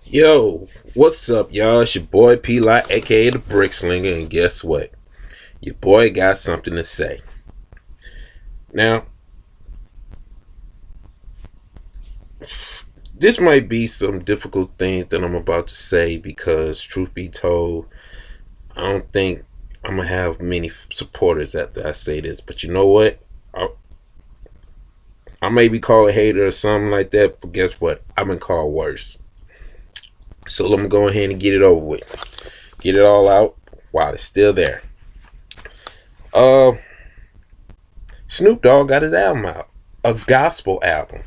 Yo, what's up, y'all? It's your boy P Lot, aka the Brick Slinger, and guess what? Your boy got something to say. Now, this might be some difficult things that I'm about to say because, truth be told, I don't think I'm gonna have many supporters after I say this. But you know what? I may be called a hater or something like that, but guess what? I've been called worse. So let me go ahead and get it over with. Get it all out while it's still there. Uh, Snoop Dogg got his album out, a gospel album.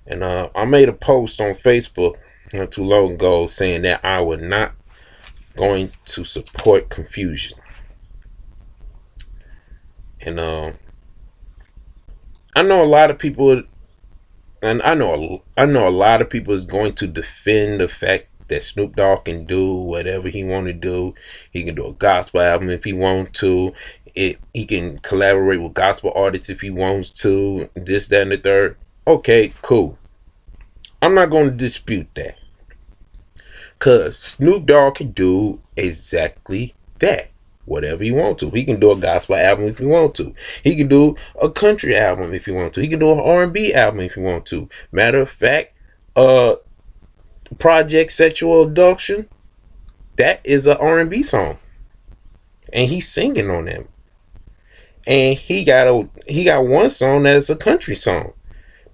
And I made a post on Facebook not too long ago saying that I was not going to support confusion. And I know a lot of people, and I know a lot of people is going to defend the fact that Snoop Dogg can do whatever he want to do. He can do a gospel album if he wants to. He can collaborate with gospel artists if he wants to. This, that, and the third. Okay, cool. I'm not going to dispute that. Because Snoop Dogg can do exactly that. Whatever he wants to. He can do a gospel album if he wants to. He can do a country album if he wants to. He can do an R&B album if he wants to. Matter of fact, uh, Project Sexual Abduction, that is an R&B song. And he's singing on them. And he got one song that's a country song.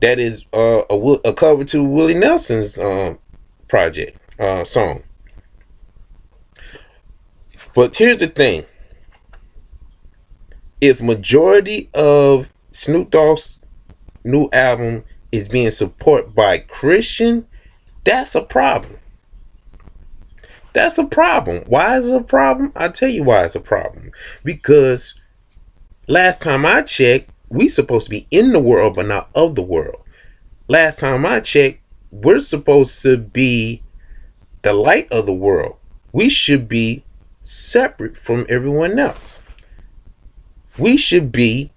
That is a cover to Willie Nelson's project song. But here's the thing: if majority of Snoop Dogg's new album is being supported by Christian, that's a problem. That's a problem. Why is it a problem? I'll tell you why it's a problem. Because last time I checked, we supposed to be in the world but not of the world. Last time I checked, we're supposed to be the light of the world. We should be separate from everyone else. We should be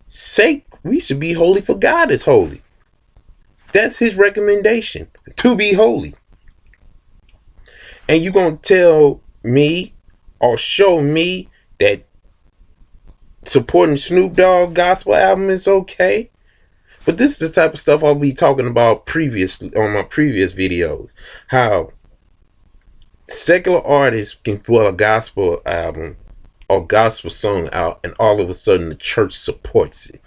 sacred. We should be holy, for God is holy. That's his recommendation, to be holy. And you gonna tell me or show me that supporting Snoop Dogg gospel album is okay? But this is the type of stuff I'll be talking about previously on my previous videos. How secular artists can put a gospel album or gospel song out, and all of a sudden the church supports it.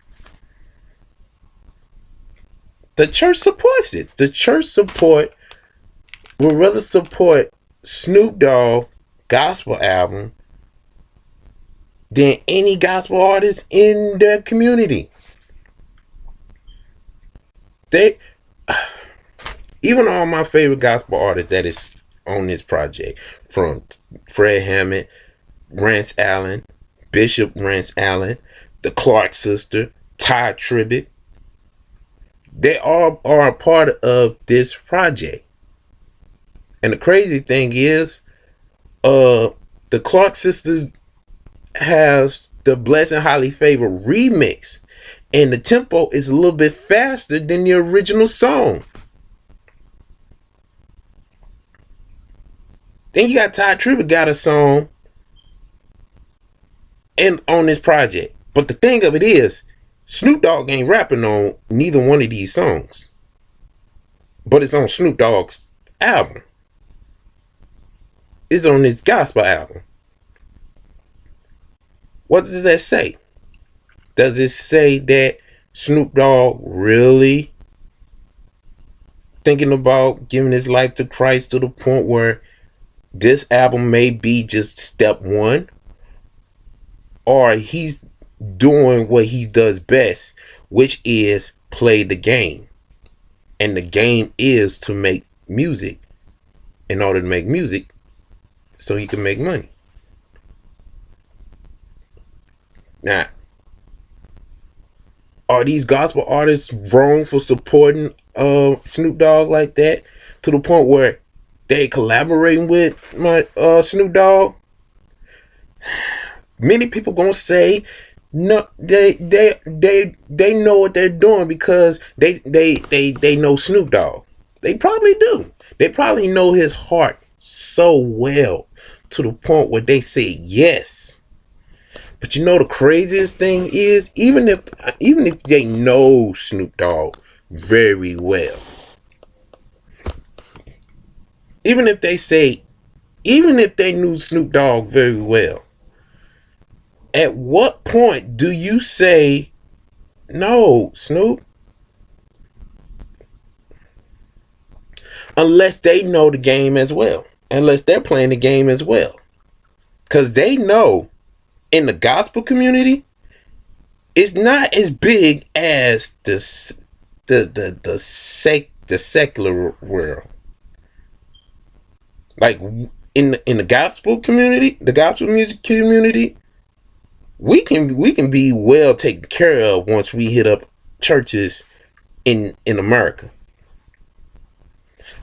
The church supports it. The church would rather support Snoop Dogg gospel album than any gospel artist in their community. They, even all my favorite gospel artists that is on this project, from Fred Hammond, Rance Allen, Bishop Rance Allen, the Clark sister, Ty Tribbett, they all are a part of this project. And the crazy thing is, the Clark sisters has the Blessed and Highly Favored remix, and the tempo is a little bit faster than the original song. Then you got Ty Tribbett got a song and on this project. But the thing of it is, Snoop Dogg ain't rapping on neither one of these songs. But it's on Snoop Dogg's album. It's on his gospel album. What does that say? Does it say that Snoop Dogg really thinking about giving his life to Christ to the point where this album may be just step one? Or he's doing what he does best, which is play the game. And the game is to make music in order to make music so he can make money. Now, are these gospel artists wrong for supporting Snoop Dogg like that to the point where they collaborating with my Snoop Dogg? Many people gonna say no. They know what they're doing because they know Snoop Dogg. They probably do. They probably know his heart so well to the point where they say yes. But you know the craziest thing is, even if they know Snoop Dogg very well, even if they say, even if they knew Snoop Dogg very well, at what point do you say, no, Snoop? Unless they know the game as well. Unless they're playing the game as well. Because they know in the gospel community, it's not as big as the secular world. Like in the gospel community, the gospel music community, we can be well taken care of once we hit up churches in America.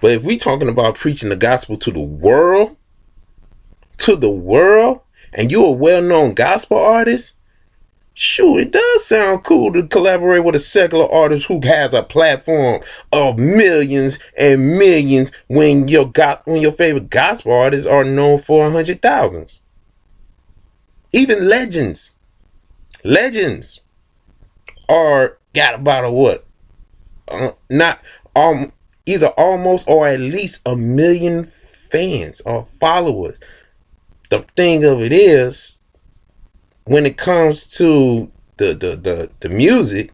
But if we talking about preaching the gospel to the world, and you're a well-known gospel artist, shoot, it does sound cool to collaborate with a secular artist who has a platform of millions and millions when your favorite gospel artists are known for 100,000s. Even legends are got about a what? Not either almost or at least a million fans or followers. The thing of it is, when it comes to the music,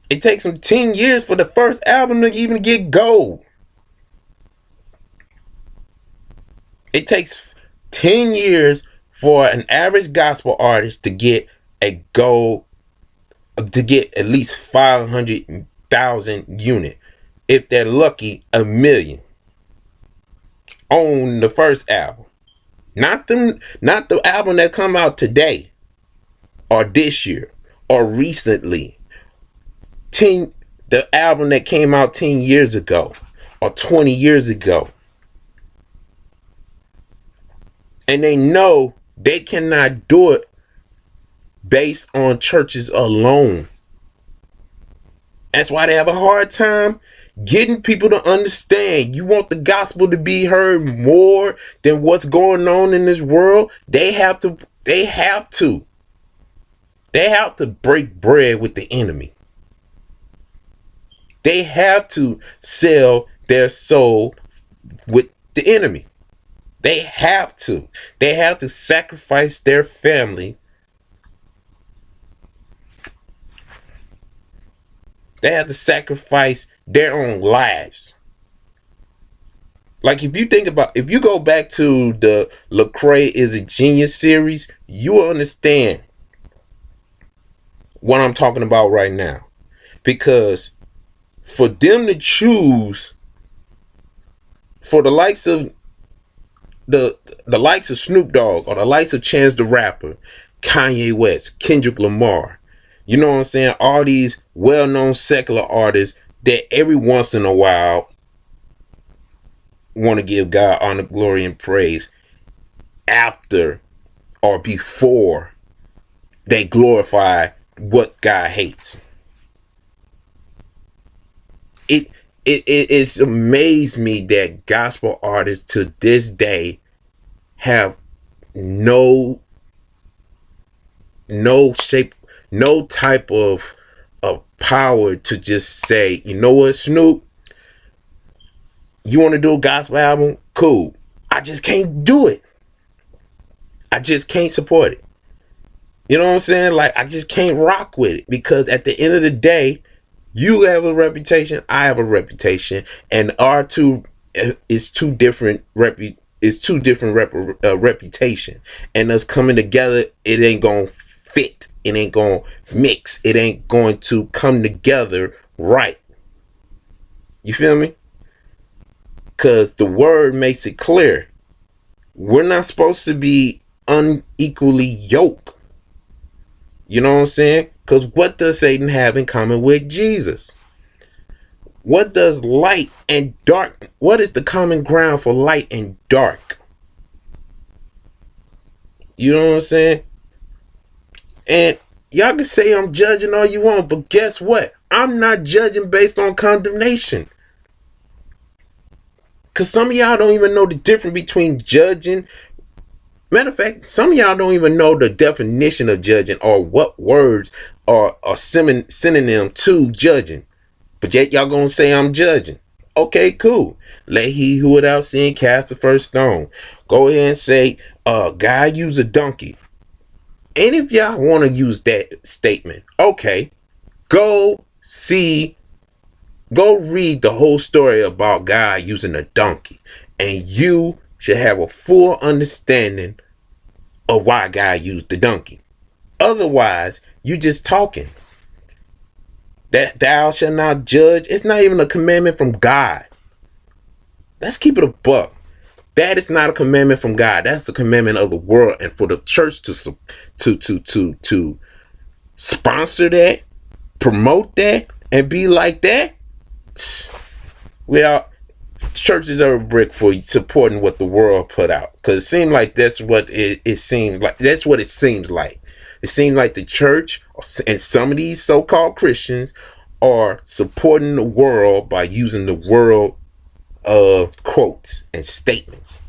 it takes them 10 years for the first album to even get gold. It takes 10 years for an average gospel artist to get a gold, to get at least 500,000 unit. If they're lucky, a million on the first album. Not the album that come out today or this year or recently. The album that came out 10 years ago or 20 years ago. And they know they cannot do it based on churches alone. That's why they have a hard time getting people to understand. You want the gospel to be heard more than what's going on in this world? They have to break bread with the enemy. They have to sell their soul with the enemy. They have to sacrifice their family. They have to sacrifice their own lives. Like if you go back to the Thelecrae is a Genius series, you will understand what I'm talking about right now. Because for them to choose, for the likes of the likes of Snoop Dogg or the likes of Chance the Rapper, Kanye West, Kendrick Lamar, you know what I'm saying? All these well-known secular artists that every once in a while want to give God honor, glory, and praise after or before they glorify what God hates. It's amazed me that gospel artists to this day have no shape, no type of power to just say, you know what, Snoop, you want to do a gospel album? Cool. I just can't do it. I just can't support it. You know what I'm saying? Like, I just can't rock with it, because at the end of the day, you have a reputation, I have a reputation, and our two is two different reputation, and us coming together, it ain't gonna fit, it ain't gonna mix, it ain't going to come together right. You feel me? Because the word makes it clear, we're not supposed to be unequally yoked. You know what I'm saying? Because what does Satan have in common with Jesus? What does light and dark, what is the common ground for light and dark? You know what I'm saying? And y'all can say I'm judging all you want, but guess what? I'm not judging based on condemnation. Cause some of y'all don't even know the difference between judging. Matter of fact, some of y'all don't even know the definition of judging or what words are synonym to judging. But yet y'all gonna say I'm judging. Okay, cool. Let he who without sin cast the first stone. Go ahead and say, God use a donkey. And if y'all want to use that statement, okay, go read the whole story about God using a donkey. And you should have a full understanding of why God used the donkey. Otherwise, you just talking. That thou shalt not judge, it's not even a commandment from God. Let's keep it a buck. That is not a commandment from God. That's a commandment of the world, and for the church to sponsor that, promote that, and be like that. Well, churches are a brick for supporting what the world put out, because it seems like that's what it seems like. That's what it seems like. It seems like the church and some of these so-called Christians are supporting the world by using the world quotes and statements.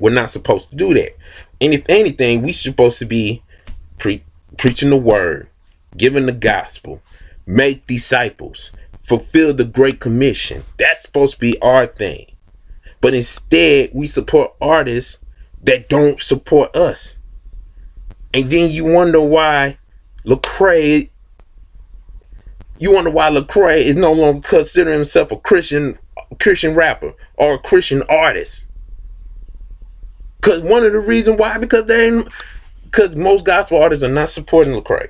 We're not supposed to do that. And if anything, we're supposed to be preaching the word, giving the gospel, make disciples, fulfill the Great Commission. That's supposed to be our thing. But instead, we support artists that don't support us. And then you wonder why Lecrae is no longer considering himself a Christian rapper or a Christian artist. Because one of the reasons why, because most gospel artists are not supporting Lecrae.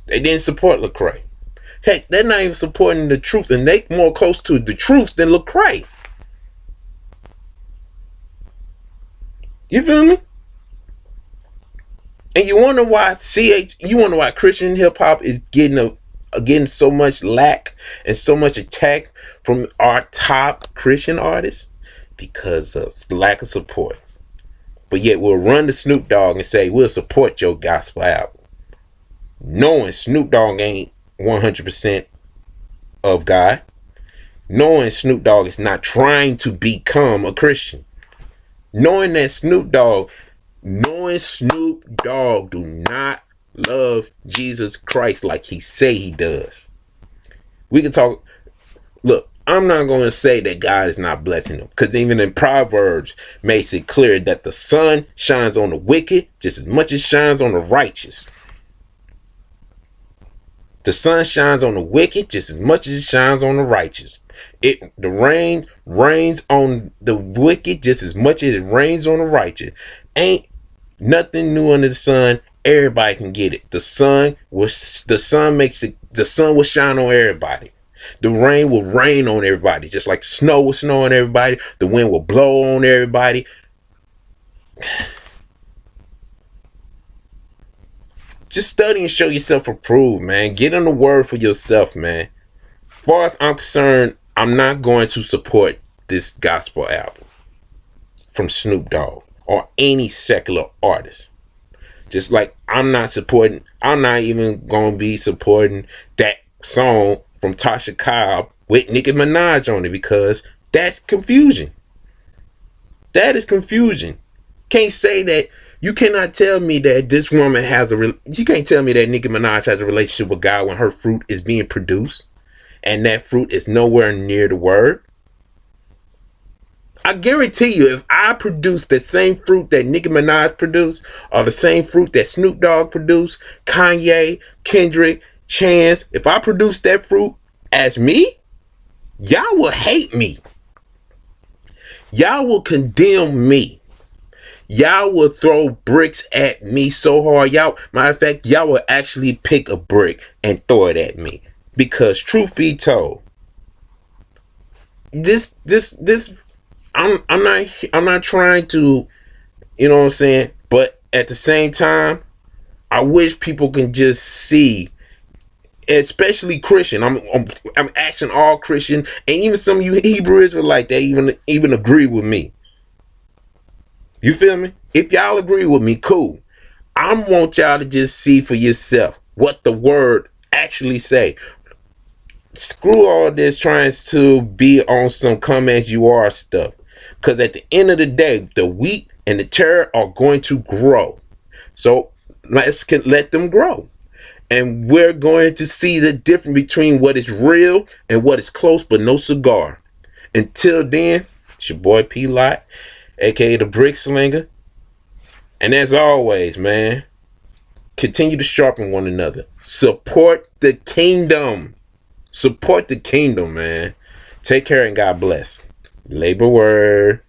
They didn't support Lecrae. Heck, they're not even supporting the truth, and they more close to the truth than Lecrae. You feel me? And you wonder why Christian hip hop is getting so much lack and so much attack from our top Christian artists? Because of the lack of support. But yet we'll run to Snoop Dogg and say we'll support your gospel album, knowing Snoop Dogg ain't 100% of God, knowing Snoop Dogg is not trying to become a Christian, knowing Snoop Dogg do not love Jesus Christ like he say he does. We can talk. Look, I'm not going to say that God is not blessing them, because even in Proverbs makes it clear that the sun shines on the wicked just as much as shines on the righteous. The sun shines on the wicked just as much as it shines on the righteous. The rain rains on the wicked just as much as it rains on the righteous. Ain't nothing new under the sun. Everybody can get it. The sun will shine on everybody. The rain will rain on everybody, just like the snow will snow on everybody. The wind will blow on everybody. Just study and show yourself approved, man. Get in the word for yourself, man. As far as I'm concerned, I'm not going to support this gospel album from Snoop Dogg or any secular artist. Just like I'm not even going to be supporting that song from Tasha Cobb with Nicki Minaj on it, because that's confusion. That is confusion. Can't say that. You cannot tell me that this woman you can't tell me that Nicki Minaj has a relationship with God when her fruit is being produced and that fruit is nowhere near the word. I guarantee you, if I produce the same fruit that Nicki Minaj produced, or the same fruit that Snoop Dogg produced, Kanye, Kendrick, Chance, if I produce that fruit as me, y'all will hate me. Y'all will condemn me. Y'all will throw bricks at me so hard. Matter of fact, y'all will actually pick a brick and throw it at me. Because truth be told, I'm not trying to, you know what I'm saying? But at the same time, I wish people can just see, especially Christian. I'm asking all Christian, and even some of you Hebrew Israelites that even agree with me. You feel me? If y'all agree with me, cool. I want y'all to just see for yourself what the word actually say. Screw all this trying to be on some come as you are stuff. Because at the end of the day, the wheat and the tare are going to grow. So let's let them grow. And we're going to see the difference between what is real and what is close but no cigar. Until then, it's your boy P Lot, aka the Brick Slinger. And as always, man, continue to sharpen one another. Support the kingdom. Support the kingdom, man. Take care and God bless. Labor word.